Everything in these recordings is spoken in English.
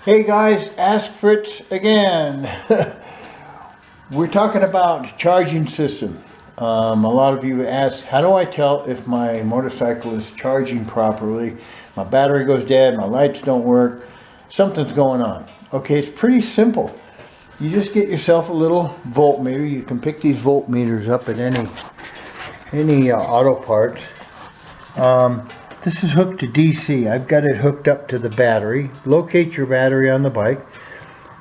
Hey guys, Ask Fritz again. We're talking about charging system. A lot of you ask, how do I tell if my motorcycle is charging properly? My battery goes dead, my lights don't work, something's going on. Okay, it's pretty simple. You just get yourself a little voltmeter. You can pick these voltmeters up at any auto parts. This is hooked to DC. I've got it hooked up to the battery. Locate your battery on the bike.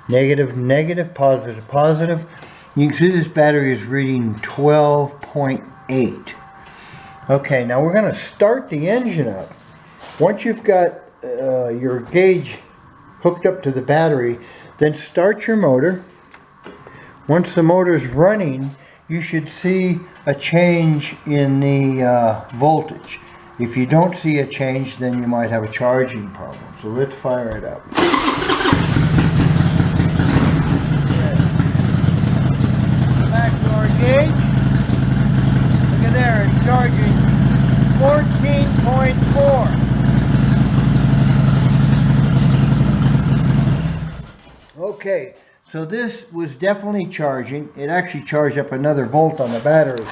Negative, negative, positive, positive. You can see this battery is reading 12.8. Okay, now we're going to start the engine up. Once you've got your gauge hooked up to the battery, then start your motor. Once the motor's running, you should see a change in the voltage. If you don't see a change, then you might have a charging problem. So let's fire it up. Back to our gauge. Look at there, it's charging 14.4. Okay, so this was definitely charging. It actually charged up another volt on the battery.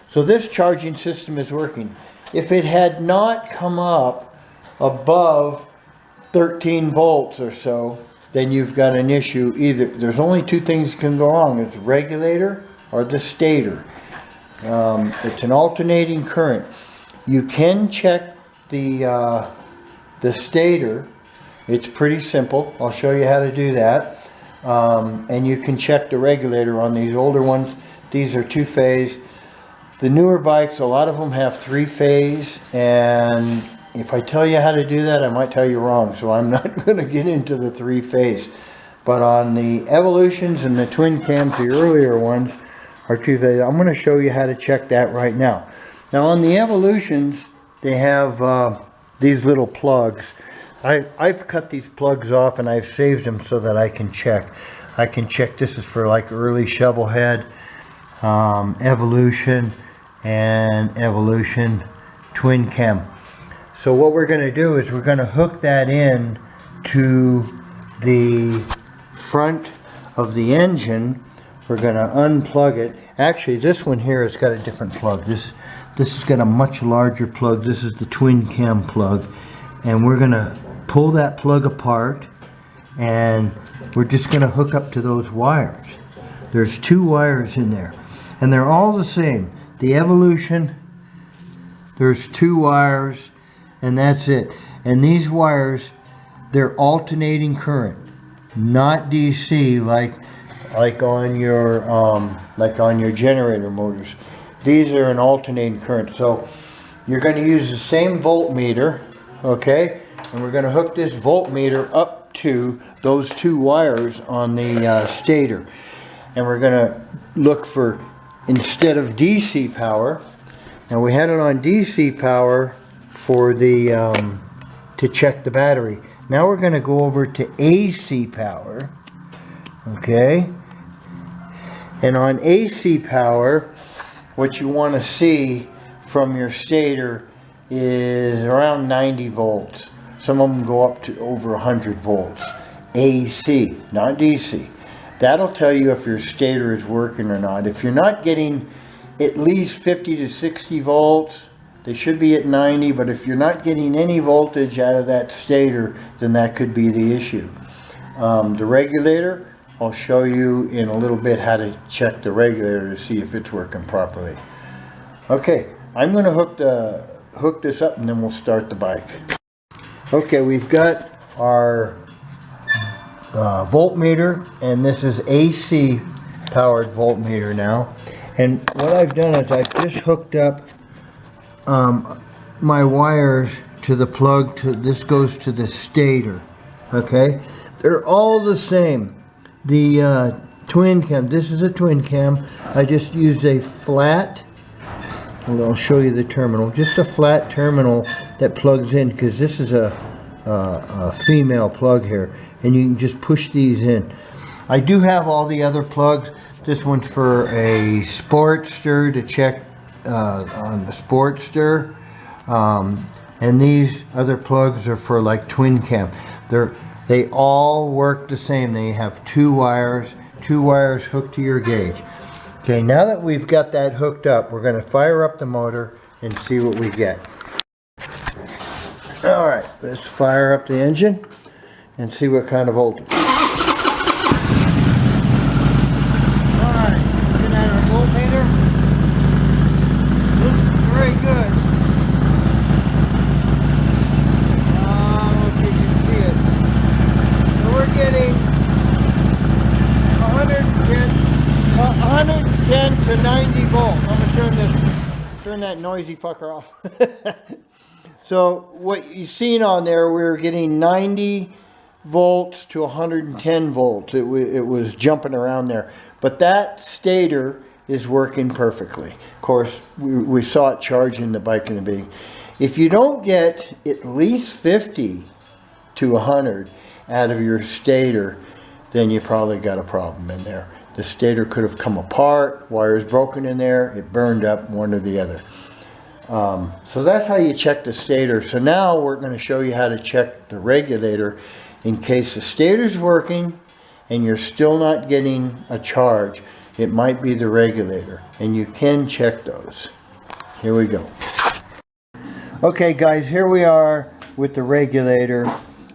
So this charging system is working. If it had not come up above 13 volts or so, then you've got an issue. Either there's only two things that can go wrong. It's the regulator or the stator. It's an alternating current. You can check the stator. It's pretty simple. I'll show you how to do that. And you can check the regulator on these older ones. These are two-phase. The newer bikes, a lot of them have three-phase, and if I tell you how to do that, I might tell you wrong, so I'm not going to get into the three-phase. But on the Evolutions and the twin cams, the earlier ones are two-phase. I'm going to show you how to check that right now. Now on the Evolutions, they have these little plugs. I've cut these plugs off and I've saved them so that I can check. I can check. This is for like early shovel head, Evolution, and Evolution twin cam. So what we're going to do is we're going to hook that in to the front of the engine. We're going to unplug it. Actually, this one here has got a different plug. This has got a much larger plug. This is the twin cam plug, and we're going to pull that plug apart, and we're just going to hook up to those wires. There's two wires in there, and they're all the same. The Evolution, there's two wires, and that's it. And these wires, they're alternating current, not DC like on your generator motors. These are an alternating current. So you're going to use the same voltmeter, okay? And we're going to hook this voltmeter up to those two wires on the stator. And we're going to look for, instead of DC power, and we had it on DC power for the to check the battery. Now we're going to go over to AC power, okay? And on AC power, what you want to see from your stator is around 90 volts. Some of them go up to over 100 volts. AC, not DC. That'll tell you if your stator is working or not. If you're not getting at least 50 to 60 volts, they should be at 90, but if you're not getting any voltage out of that stator, then that could be the issue. The regulator, I'll show you in a little bit how to check the regulator to see if it's working properly. Okay, I'm going to hook this up and then we'll start the bike. Okay, we've got our voltmeter, and this is AC powered voltmeter now. And what I've done is I've just hooked up my wires to the plug. This goes to the stator. Okay, they're all the same. The twin cam, this is a twin cam. I just used a flat, and I'll show you the terminal, just a flat terminal that plugs in, because this is a female plug here, and you can just push these in. I do have all the other plugs. This one's for a Sportster to check on the Sportster, and these other plugs are for like twin cam. They all work the same. They have two wires hooked to your gauge. Okay, now that we've got that hooked up, we're going to fire up the motor and see what we get. All right, let's fire up the engine and see what kind of voltage. All right, looking at our voltmeter. This is very good. I don't know if you can see it. So we're getting 110 to 90 volts. I'm gonna turn that noisy fucker off. So what you've seen on there, we were getting 90 volts to 110 volts. It was jumping around there. But that stator is working perfectly. Of course, we saw it charging the bike in the beginning. If you don't get at least 50 to 100 out of your stator, then you probably got a problem in there. The stator could have come apart, wires broken in there, it burned up, one or the other. So that's how you check the stator. So now we're going to show you how to check the regulator in case the stator's working and you're still not getting a charge. It might be the regulator, and you can check those. Here we go. Okay guys, here we are with the regulator.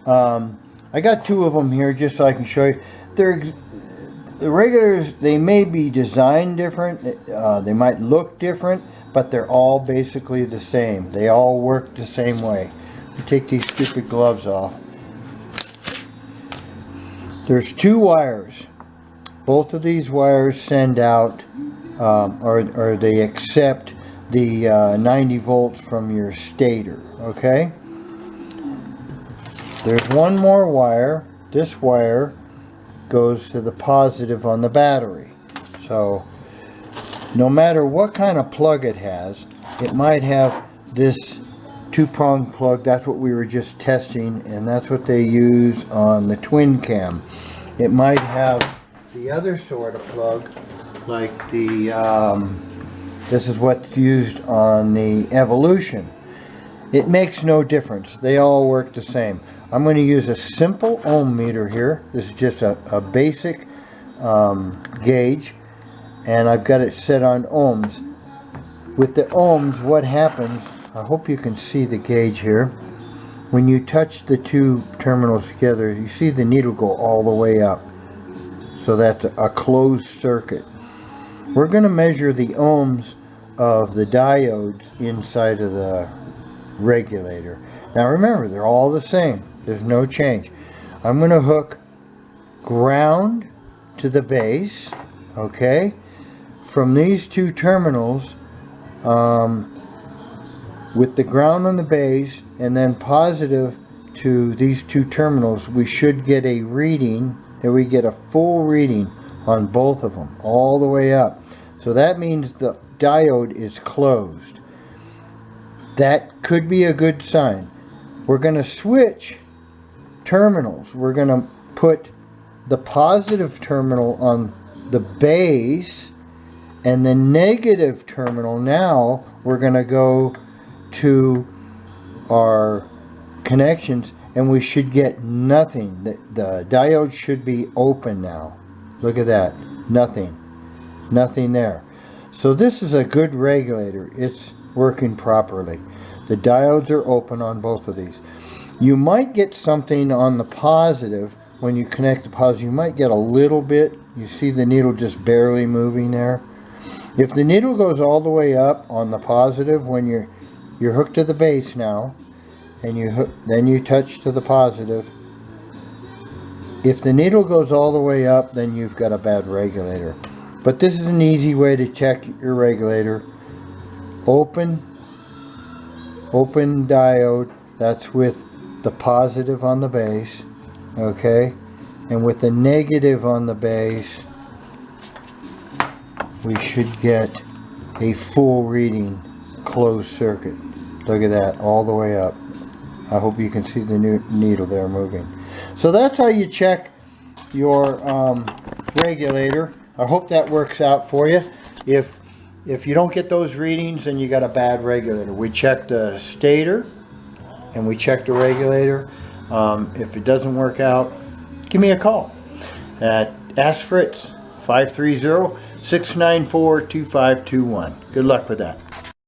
I got two of them here just so I can show you. The regulators, they may be designed different, they might look different, but they're all basically the same. They all work the same way. Take these stupid gloves off. There's two wires. Both of these wires send out, or they accept the 90 volts from your stator, okay? There's one more wire. This wire goes to the positive on the battery. So no matter what kind of plug it has, it might have this two-prong plug. That's what we were just testing, and that's what they use on the twin cam. It might have the other sort of plug, like the this is what's used on the Evolution. It makes no difference. They all work the same. I'm going to use a simple ohm meter here. This is just a basic gauge, and I've got it set on ohms. With the ohms, what happens, I hope you can see the gauge here. When you touch the two terminals together, you see the needle go all the way up. So that's a closed circuit. We're going to measure the ohms of the diodes inside of the regulator. Now remember, they're all the same. There's no change. I'm going to hook ground to the base, okay? From these two terminals, with the ground on the base and then positive to these two terminals, we should get a reading. There we get a full reading on both of them, all the way up. So that means the diode is closed. That could be a good sign. We're going to switch terminals. We're going to put the positive terminal on the base, and the negative terminal, now we're going to go to our connections, and we should get nothing. The diode should be open now. Look at that. Nothing there. So this is a good regulator. It's working properly. The diodes are open on both of these. You might get something on the positive. When you connect the positive, you might get a little bit. You see the needle just barely moving there. If the needle goes all the way up on the positive, when you're hooked to the base now, and then you touch to the positive, if the needle goes all the way up, then you've got a bad regulator. But this is an easy way to check your regulator. Open diode, that's with the positive on the base, okay? And with the negative on the base, we should get a full reading closed circuit. Look at that, all the way up. I hope you can see the needle there moving. So that's how you check your regulator. I hope that works out for you. If you don't get those readings, then you got a bad regulator. We checked the stator and we checked the regulator. If it doesn't work out, give me a call at Ask Fritz, 530-694-2521. Good luck with that.